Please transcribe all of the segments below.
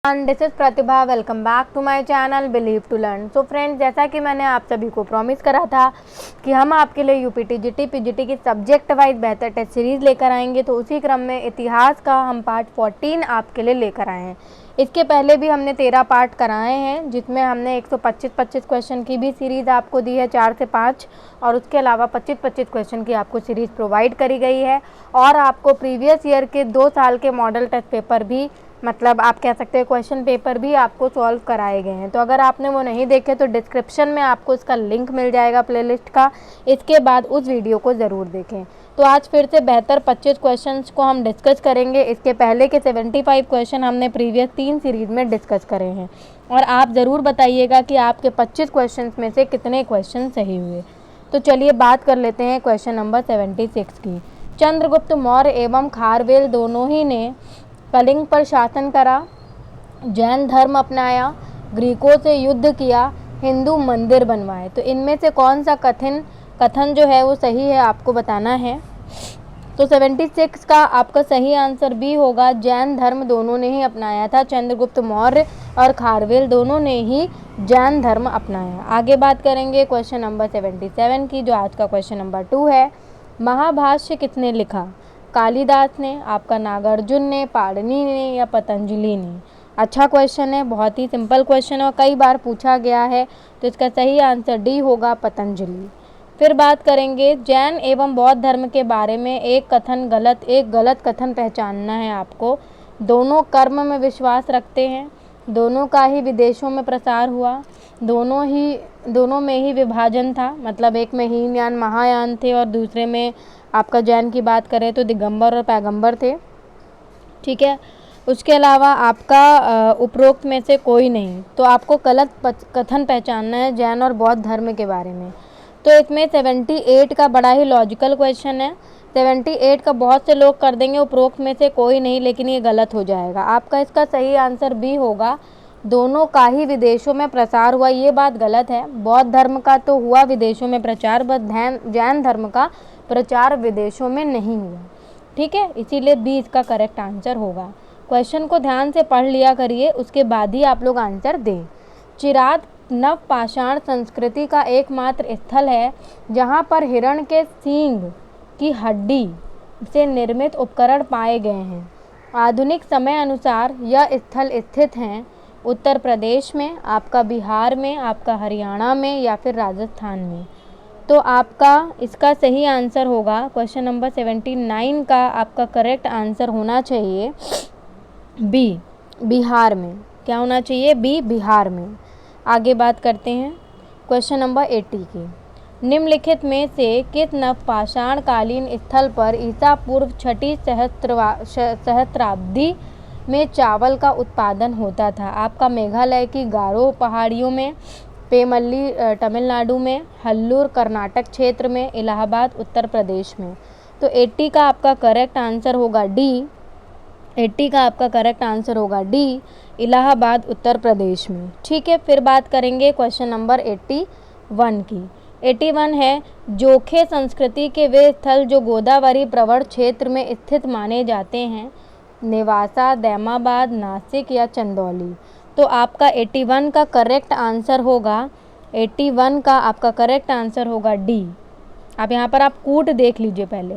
And this is Pratibha. Welcome back to my channel believe to learn. So friends, जैसा कि मैंने आप सभी को प्रॉमिस करा था कि हम आपके लिए यूपीटी जीटी पीजीटी की सब्जेक्ट वाइज बेहतर टेस्ट सीरीज़ लेकर आएंगे, तो उसी क्रम में इतिहास का हम पार्ट 14 आपके लिए लेकर आए हैं। इसके पहले भी हमने 13 पार्ट कराए हैं, जिसमें हमने 125 क्वेश्चन की भी सीरीज़ आपको दी है 4 से 5, और उसके अलावा 25 क्वेश्चन की आपको सीरीज़ प्रोवाइड करी गई है। और आपको प्रीवियस ईयर के 2 साल के मॉडल टेस्ट पेपर भी, मतलब आप कह सकते हैं क्वेश्चन पेपर भी आपको सॉल्व कराए गए हैं। तो अगर आपने वो नहीं देखे तो डिस्क्रिप्शन में आपको इसका लिंक मिल जाएगा प्लेलिस्ट का। इसके बाद उस वीडियो को ज़रूर देखें। तो आज फिर से बेहतर 25 क्वेश्चंस को हम डिस्कस करेंगे। इसके पहले के 75 क्वेश्चन हमने प्रीवियस 3 सीरीज़ में डिस्कस करे हैं, और आप ज़रूर बताइएगा कि आपके 25 क्वेश्चन में से कितने क्वेश्चन सही हुए। तो चलिए बात कर लेते हैं क्वेश्चन नंबर 76 की। चंद्रगुप्त मौर्य एवं खारवेल दोनों ही ने कलिंग पर शासन करा, जैन धर्म अपनाया, ग्रीकों से युद्ध किया, हिंदू मंदिर बनवाए। तो इनमें से कौन सा कथन जो है वो सही है, आपको बताना है। तो 76 का आपका सही आंसर बी होगा, जैन धर्म दोनों ने ही अपनाया था। चंद्रगुप्त मौर्य और खारवेल दोनों ने ही जैन धर्म अपनाया। आगे बात करेंगे क्वेश्चन नंबर 77 की, जो आज का क्वेश्चन नंबर 2 है। महाभाष्य किसने लिखा? कालिदास ने, आपका नागार्जुन ने, पाणिनि ने, या पतंजलि ने? अच्छा क्वेश्चन है, बहुत ही सिंपल क्वेश्चन है और कई बार पूछा गया है। तो इसका सही आंसर डी होगा, पतंजलि। फिर बात करेंगे जैन एवं बौद्ध धर्म के बारे में। एक गलत कथन पहचानना है आपको। दोनों कर्म में विश्वास रखते हैं, दोनों का ही विदेशों में प्रसार हुआ, दोनों में ही विभाजन था, मतलब एक में हीनयान महायान थे और दूसरे में आपका जैन की बात करें तो दिगंबर और पैगंबर थे। ठीक है, उसके अलावा आपका उपरोक्त में से कोई नहीं। तो आपको गलत कथन पहचानना है जैन और बौद्ध धर्म के बारे में। तो इसमें 78 का बड़ा ही लॉजिकल क्वेश्चन है। 78 का बहुत से लोग कर देंगे उपरोक्त में से कोई नहीं, लेकिन ये गलत हो जाएगा। आपका इसका सही आंसर बी होगा, दोनों का ही विदेशों में प्रसार हुआ। ये बात गलत है। बौद्ध धर्म का तो हुआ विदेशों में प्रचार, बस जैन धर्म का प्रचार विदेशों में नहीं हुआ। ठीक है, इसीलिए बी इसका करेक्ट आंसर होगा। क्वेश्चन को ध्यान से पढ़ लिया करिए, उसके बाद ही आप लोग आंसर दें। चिराद नवपाषाण संस्कृति का एकमात्र स्थल है जहाँ पर हिरण के सींग की हड्डी से निर्मित उपकरण पाए गए हैं। आधुनिक समय अनुसार यह स्थल स्थित हैं उत्तर प्रदेश में, आपका बिहार में, आपका हरियाणा में, या फिर राजस्थान में। तो आपका इसका सही आंसर होगा क्वेश्चन नंबर 79 का आपका करेक्ट आंसर होना चाहिए बी, बिहार में। क्या होना चाहिए? बी, बिहार में। आगे बात करते हैं क्वेश्चन नंबर 80 की। निम्नलिखित में से किस नवपाषाण कालीन स्थल पर ईसा पूर्व 6वीं सहस्त्राब्दी में चावल का उत्पादन होता था? आपका मेघालय की गारो पहाड़ियों में, पेमल्ली तमिलनाडु में, हल्लूर कर्नाटक क्षेत्र में, इलाहाबाद उत्तर प्रदेश में। तो 80 का आपका करेक्ट आंसर होगा डी। 80 का आपका करेक्ट आंसर होगा डी, इलाहाबाद उत्तर प्रदेश में। ठीक है, फिर बात करेंगे क्वेश्चन नंबर 81 की। 81 है, जोखे संस्कृति के वे स्थल जो गोदावरी प्रवण क्षेत्र में स्थित माने जाते हैं? नेवासा, दैमाबाद, नासिक या चंदौली? तो आपका 81 का करेक्ट आंसर होगा, 81 का आपका करेक्ट आंसर होगा डी। आप यहाँ पर आप कूट देख लीजिए पहले।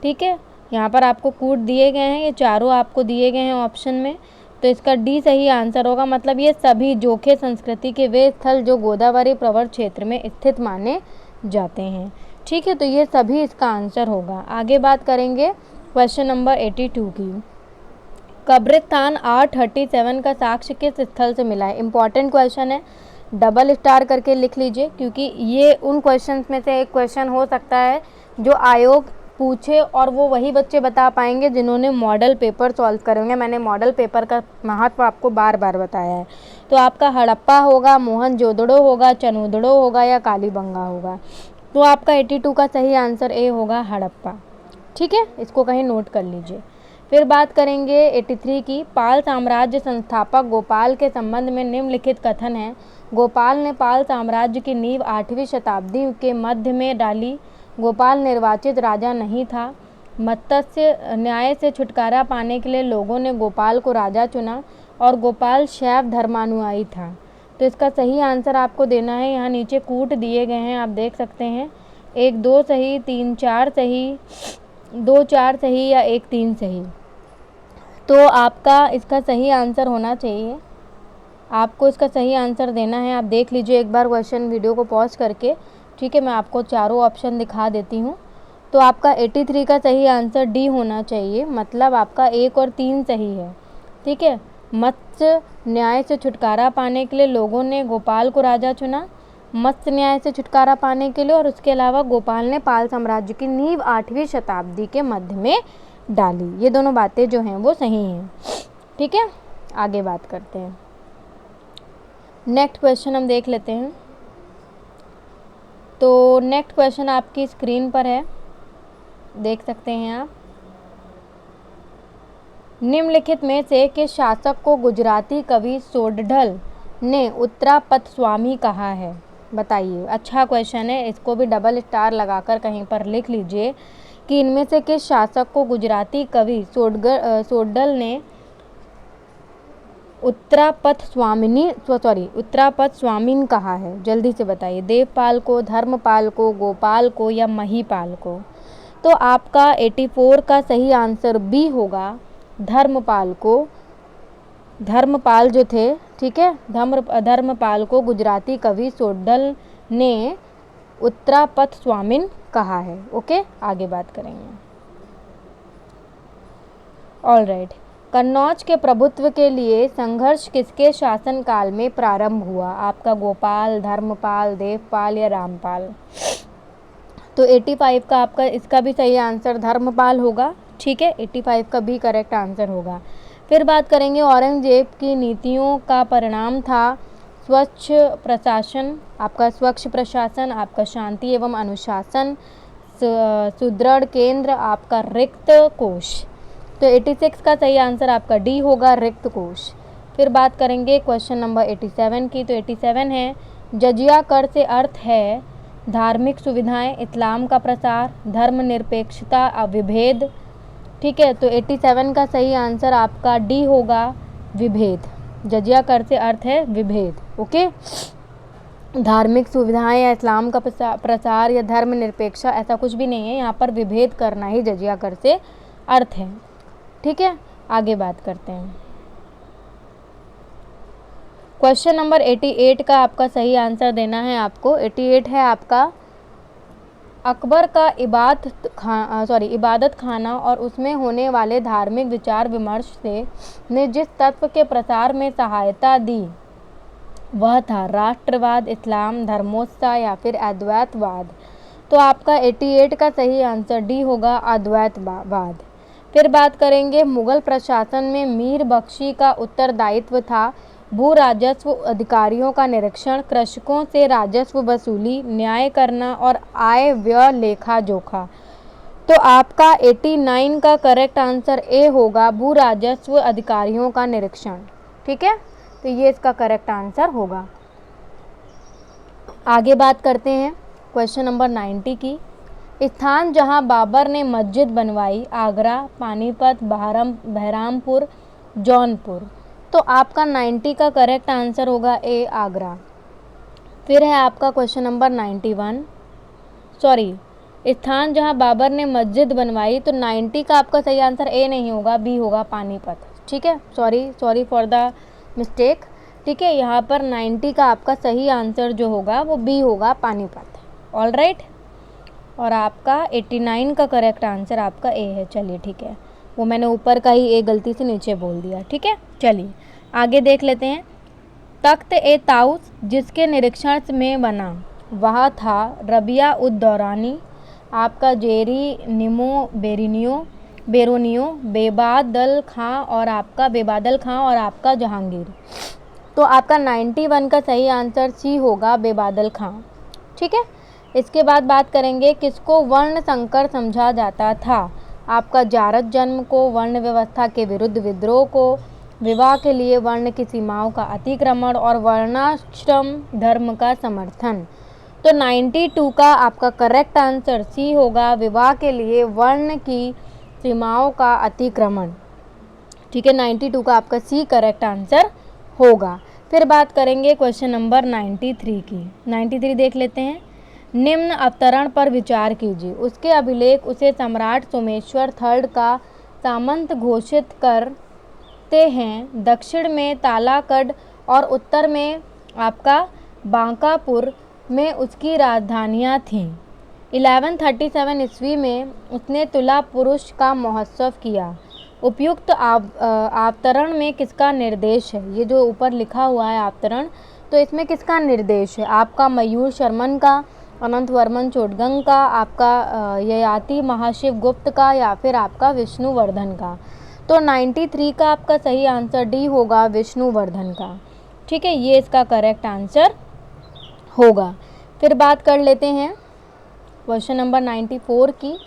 ठीक है, यहाँ पर आपको कूट दिए गए हैं, ये चारों आपको दिए गए हैं ऑप्शन में। तो इसका डी सही आंसर होगा, मतलब ये सभी जोखे संस्कृति के वे स्थल जो गोदावरी प्रवण क्षेत्र में स्थित माने जाते हैं। ठीक है, तो ये सभी इसका आंसर होगा। आगे बात करेंगे क्वेश्चन नंबर 82 की। कब्रिस्तान R37 का साक्ष्य किस स्थल से मिला है? इंपॉर्टेंट क्वेश्चन है, डबल स्टार करके लिख लीजिए, क्योंकि ये उन क्वेश्चंस में से एक क्वेश्चन हो सकता है जो आयोग पूछे और वो वही बच्चे बता पाएंगे जिन्होंने मॉडल पेपर सॉल्व करेंगे। मैंने मॉडल पेपर का महत्व आपको बार बार बताया है। तो आपका हड़प्पा होगा, मोहनजोदड़ो होगा, चनूदड़ो होगा, या कालीबंगा होगा? तो आपका 82 का सही आंसर ए होगा, हड़प्पा। ठीक है, इसको कहीं नोट कर लीजिए। फिर बात करेंगे 83 की। पाल साम्राज्य संस्थापक गोपाल के संबंध में निम्नलिखित कथन है? गोपाल ने पाल साम्राज्य की नींव 8वीं शताब्दी के मध्य में डाली। गोपाल निर्वाचित राजा नहीं था। मत्स्य न्याय से छुटकारा पाने के लिए लोगों ने गोपाल को राजा चुना और गोपाल शैव धर्मानुयायी था। तो इसका सही आंसर आपको देना है। यहाँ नीचे कूट दिए गए हैं, आप देख सकते हैं। 1 2 सही, 3 4 सही, 2 4 सही या 1 3 सही। तो आपका इसका सही आंसर होना चाहिए, आपको इसका सही आंसर देना है। आप देख लीजिए एक बार क्वेश्चन वीडियो को पॉज करके, ठीक है। मैं आपको चारों ऑप्शन दिखा देती हूँ। तो आपका 83 का सही आंसर डी होना चाहिए, मतलब आपका 1 और 3 सही है, ठीक है। मत्स्य न्याय से छुटकारा पाने के लिए लोगों ने गोपाल को राजा चुना, मत्स्य न्याय से छुटकारा पाने के लिए, और उसके अलावा गोपाल ने पाल साम्राज्य की नींव 8वीं शताब्दी के मध्य में डाली। ये दोनों बातें जो हैं वो सही हैं, ठीक है। आगे बात करते हैं। नेक्स्ट क्वेश्चन हम देख लेते हैं। तो नेक्स्ट क्वेश्चन आपकी स्क्रीन पर है, देख सकते हैं आप। निम्नलिखित में से किस शासक को गुजराती कवि सोडढल ने उत्तरापथ स्वामी कहा है? बताइए। अच्छा क्वेश्चन है, इसको भी डबल स्टार लगाकर कहीं पर लिख लीजिए कि इनमें से किस शासक को गुजराती कवि सोडढल ने उत्तरापथ स्वामिन कहा है? जल्दी से बताइए। देवपाल को, धर्मपाल को, गोपाल को या महीपाल को? तो आपका 84 का सही आंसर बी होगा, धर्मपाल को। धर्मपाल जो थे, ठीक है, धर्मपाल को गुजराती कवि सोडढल ने उत्तरापथ स्वामिन कहा है। ओके, आगे बात करेंगे। All right. कन्नौज के प्रभुत्व के लिए संघर्ष किसके शासनकाल में प्रारंभ हुआ? आपका गोपाल, धर्मपाल, देवपाल या रामपाल? तो 85 का आपका इसका भी सही आंसर धर्मपाल होगा, ठीक है। 85 का भी करेक्ट आंसर होगा। फिर बात करेंगे, औरंगजेब की नीतियों का परिणाम था स्वच्छ प्रशासन, आपका स्वच्छ प्रशासन, आपका शांति एवं अनुशासन, सुदृढ़ केंद्र, आपका रिक्त कोश। तो 86 का सही आंसर आपका डी होगा, रिक्त कोश। फिर बात करेंगे क्वेश्चन नंबर 87 की। तो 87 है, जजिया कर से अर्थ है धार्मिक सुविधाएं, इस्लाम का प्रसार, धर्मनिरपेक्षता, विभेद, ठीक है। तो 87 का सही आंसर आपका डी होगा, विभेद। जजिया कर से अर्थ है विभेद, ओके। धार्मिक सुविधाएं या इस्लाम का प्रसार या धर्मनिरपेक्षता ऐसा कुछ भी नहीं है, यहाँ पर विभेद करना ही जजिया कर से अर्थ है, ठीक है। आगे बात करते हैं। क्वेश्चन नंबर 88 का आपका सही आंसर देना है आपको। 88 है आपका, अकबर का इबादत खाना और उसमें होने वाले धार्मिक विचार विमर्श से ने जिस तत्व के प्रसार में सहायता दी वह था राष्ट्रवाद, इस्लाम, धर्मोत्साह या फिर अद्वैतवाद? तो आपका 88 का सही आंसर डी होगा, अद्वैतवाद। फिर बात करेंगे, मुगल प्रशासन में मीर बख्शी का उत्तरदायित्व था भू राजस्व अधिकारियों का निरीक्षण, कृषकों से राजस्व वसूली, न्याय करना और आय व्यय लेखा जोखा। तो आपका 89 का करेक्ट आंसर ए होगा, भू राजस्व अधिकारियों का निरीक्षण, ठीक है। तो ये इसका करेक्ट आंसर होगा। आगे बात करते हैं क्वेश्चन नंबर 90 की। स्थान जहां बाबर ने मस्जिद बनवाई, आगरा, पानीपत, बहरामपुर, जौनपुर? तो आपका 90 का करेक्ट आंसर होगा ए, आगरा। फिर है आपका क्वेश्चन नंबर 91, स्थान जहां बाबर ने मस्जिद बनवाई, तो 90 का आपका सही आंसर ए नहीं होगा, बी होगा, पानीपत, ठीक है। सॉरी फॉर द मिस्टेक, ठीक है। यहाँ पर 90 का आपका सही आंसर जो होगा वो बी होगा, पानीपत। All right. और आपका 89 का करेक्ट आंसर आपका ए है। चलिए ठीक है, वो मैंने ऊपर का ही ए गलती से नीचे बोल दिया, ठीक है। चलिए आगे देख लेते हैं। तख्त ए ताउस जिसके निरीक्षण में बना वह था रबिया उद दौरानी, आपका जेरी निमो बेरोनियो, बेबादल खां और आपका जहांगीर? तो आपका 91 का सही आंसर सी होगा, बेबादल खां, ठीक है। इसके बाद बात करेंगे, किसको वर्ण संकर समझा जाता था? आपका जारद जन्म को, वर्ण व्यवस्था के विरुद्ध विद्रोह को, विवाह के लिए वर्ण की सीमाओं का अतिक्रमण और वर्णाश्रम धर्म का समर्थन? तो 92 का आपका करेक्ट आंसर सी होगा, विवाह के लिए वर्ण की सीमाओं का अतिक्रमण, ठीक है, 92 का आपका सी करेक्ट आंसर होगा। फिर बात करेंगे क्वेश्चन नंबर 93 की। 93 देख लेते हैं। निम्न अवतरण पर विचार कीजिए। उसके अभिलेख उसे सम्राट सोमेश्वर थर्ड का सामंत घोषित करते हैं। दक्षिण में तालाकड और उत्तर में आपका बांकापुर में उसकी राजधानियाँ थीं। 1137 ईस्वी में उसने तुला पुरुष का महोत्सव किया। उपयुक्त अवतरण में किसका निर्देश है? ये जो ऊपर लिखा हुआ है अवतरण, तो इसमें किसका निर्देश है? आपका मयूर शर्मन का, अनंत वर्मन चोटगंग का, आपका ययाति महाशिव गुप्त का, या फिर आपका विष्णुवर्धन का। तो 93 का आपका सही आंसर डी होगा, विष्णुवर्धन का। ठीक है, ये इसका करेक्ट आंसर होगा। फिर बात कर लेते हैं क्वेश्चन नंबर 94 की।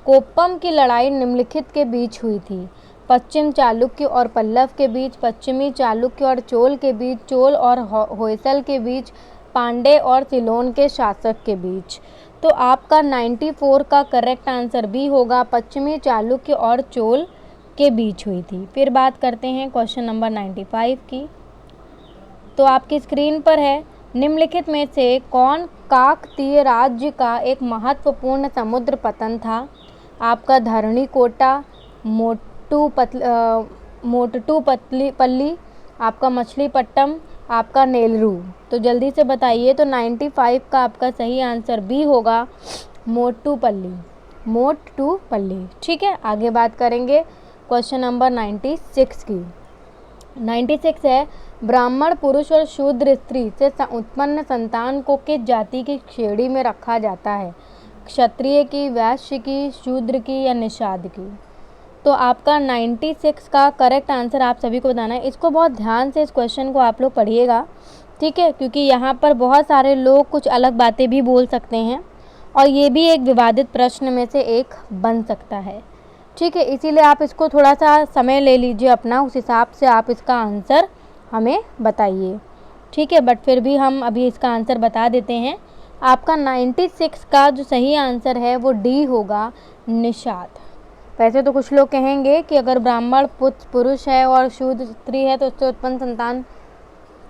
कोप्पम की लड़ाई निम्नलिखित के बीच हुई थी। पश्चिम चालुक्य और पल्लव के बीच, पश्चिमी चालुक्य और चोल के बीच, चोल और होयसल के बीच, पांडे और सिलोन के शासक के बीच। तो आपका 94 का करेक्ट आंसर भी होगा, पश्चिमी चालुक्य और चोल के बीच हुई थी। फिर बात करते हैं क्वेश्चन नंबर 95 की। तो आपकी स्क्रीन पर है, निम्नलिखित में से कौन काकतीय राज्य का एक महत्वपूर्ण समुद्र पतन था? आपका धरणीकोटा, मोटुपल्ली, आपका मछलीपट्टम, आपका नेल्लू। तो जल्दी से बताइए। तो 95 का आपका सही आंसर बी होगा, मोटुपल्ली। ठीक है, आगे बात करेंगे क्वेश्चन नंबर 96 की। 96 है, ब्राह्मण पुरुष और शूद्र स्त्री से उत्पन्न संतान को किस जाति की श्रेणी में रखा जाता है? क्षत्रिय की, वैश्य की, शूद्र की, या निषाद की? तो आपका 96 का करेक्ट आंसर आप सभी को बताना है। इसको बहुत ध्यान से इस क्वेश्चन को आप लोग पढ़िएगा, ठीक है, क्योंकि यहाँ पर बहुत सारे लोग कुछ अलग बातें भी बोल सकते हैं और ये भी एक विवादित प्रश्न में से एक बन सकता है। ठीक है, इसीलिए आप इसको थोड़ा सा समय ले लीजिए अपना, उस हिसाब से आप इसका आंसर हमें बताइए। ठीक है, बट फिर भी हम अभी इसका आंसर बता देते हैं। आपका 96 का जो सही आंसर है वो डी होगा, निषाद। वैसे तो कुछ लोग कहेंगे कि अगर ब्राह्मण पुरुष है और शूद्र स्त्री है तो उससे उत्पन्न संतान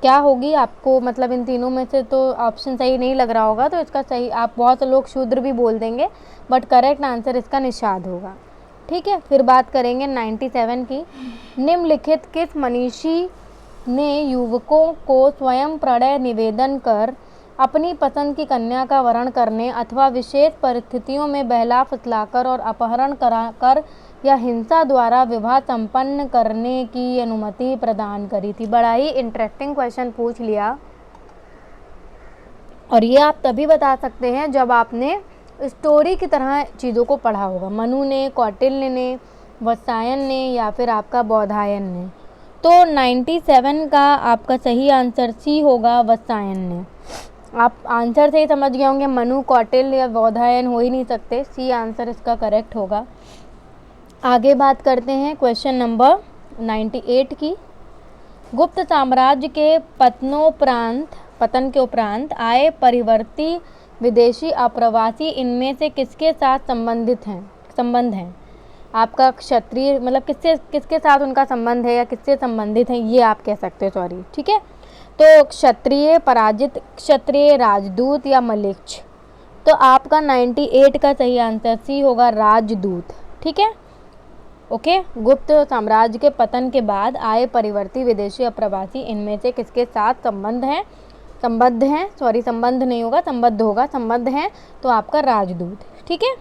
क्या होगी? आपको मतलब इन तीनों में से तो ऑप्शन सही नहीं लग रहा होगा, तो इसका सही, आप बहुत से लोग शूद्र भी बोल देंगे, बट करेक्ट आंसर इसका निषाद होगा। ठीक है, फिर बात करेंगे 97 की। निम्नलिखित किस मनीषी ने युवकों को स्वयं प्रणय निवेदन कर अपनी पसंद की कन्या का वरण करने अथवा विशेष परिस्थितियों में बहला फुसलाकर और अपहरण कराकर या हिंसा द्वारा विवाह संपन्न करने की अनुमति प्रदान करी थी? बड़ा ही इंटरेस्टिंग क्वेश्चन पूछ लिया, और ये आप तभी बता सकते हैं जब आपने स्टोरी की तरह चीज़ों को पढ़ा होगा। मनु ने, कौटिल्य ने, वत्सायन ने, या फिर आपका बौधायन ने। तो 97 का आपका सही आंसर सी होगा, वत्सायन ने। आप आंसर से ही समझ गए होंगे, मनु, कौटिल्य या बौधायन हो ही नहीं सकते, सी आंसर इसका करेक्ट होगा। आगे बात करते हैं क्वेश्चन नंबर 98 की। गुप्त साम्राज्य के पतन के उपरांत आए परिवर्ती विदेशी अप्रवासी इनमें से किसके साथ संबंध हैं? आपका क्षत्रिय, मतलब किसके साथ उनका संबंध है या किससे संबंधित है, ये आप कह सकते हो, सॉरी। ठीक है, तो क्षत्रिय, पराजित क्षत्रिय, राजदूत या मलेच्छ। तो आपका 98 का सही आंसर सी होगा, राजदूत। ठीक है, ओके। गुप्त साम्राज्य के पतन के बाद आए परिवर्ती विदेशी अप्रवासी इनमें से किसके साथ संबंध हैं? संबद्ध हैं, तो आपका राजदूत। ठीक है,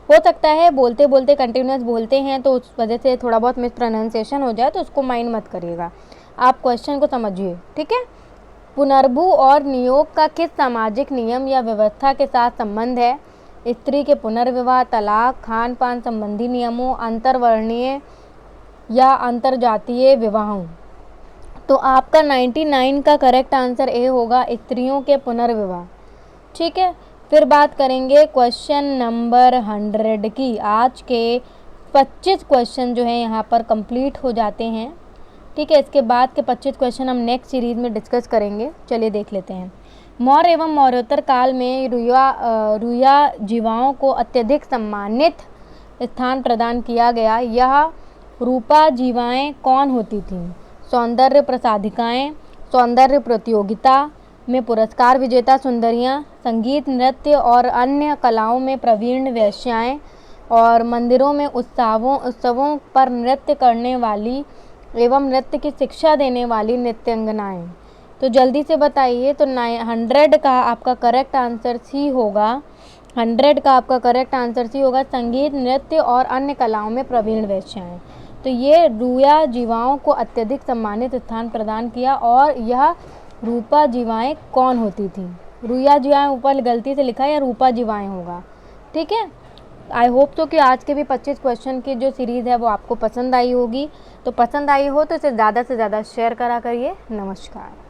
हो सकता है बोलते बोलते कंटिन्यूस बोलते हैं तो उस वजह से थोड़ा बहुत मिस प्रोनाउंसिएशन हो जाए, तो उसको माइंड मत करिएगा, आप क्वेश्चन को समझिए। ठीक है, पुनर्भू और नियोग का किस सामाजिक नियम या व्यवस्था के साथ संबंध है? स्त्री के पुनर्विवाह, तलाक, खान पान संबंधी नियमों, अंतरवर्णीय या अंतरजातीय विवाहों। तो आपका 99 का करेक्ट आंसर ए होगा, स्त्रियों के पुनर्विवाह। ठीक है, फिर बात करेंगे क्वेश्चन नंबर 100 की। आज के 25 क्वेश्चन जो हैं यहाँ पर कंप्लीट हो जाते हैं। ठीक है, इसके बाद के 25 क्वेश्चन हम नेक्स्ट सीरीज़ में डिस्कस करेंगे। चलिए देख लेते हैं। मौर्य एवं मौर्योत्तर काल में रुया जीवाओं को अत्यधिक सम्मानित स्थान प्रदान किया गया। यह रूपा जीवाएँ कौन होती थीं? सौंदर्य प्रसाधिकाएँ, सौंदर्य प्रतियोगिता में पुरस्कार विजेता सुंदरियाँ, संगीत नृत्य और अन्य कलाओं में प्रवीण वेश्याएँ और मंदिरों में उत्सवों पर नृत्य करने वाली एवं नृत्य की शिक्षा देने वाली नृत्यांगनाएँ। तो जल्दी से बताइए। तो 100 का आपका करेक्ट आंसर सी होगा। 100 का आपका करेक्ट आंसर सी होगा, संगीत नृत्य और अन्य कलाओं में प्रवीण वेश्याएँ। तो ये रूया जीवाओं को अत्यधिक सम्मानित स्थान प्रदान किया। और यह रूपा जीवाएँ कौन होती थी? रूया जीवाएँ ऊपर गलती से लिखा है, या रूपा जीवाएँ होगा। ठीक है। आई होप तो कि आज के भी 25 क्वेश्चन की जो सीरीज़ है वो आपको पसंद आई होगी। तो पसंद आई हो तो इसे ज़्यादा से ज़्यादा शेयर करा करिए। नमस्कार।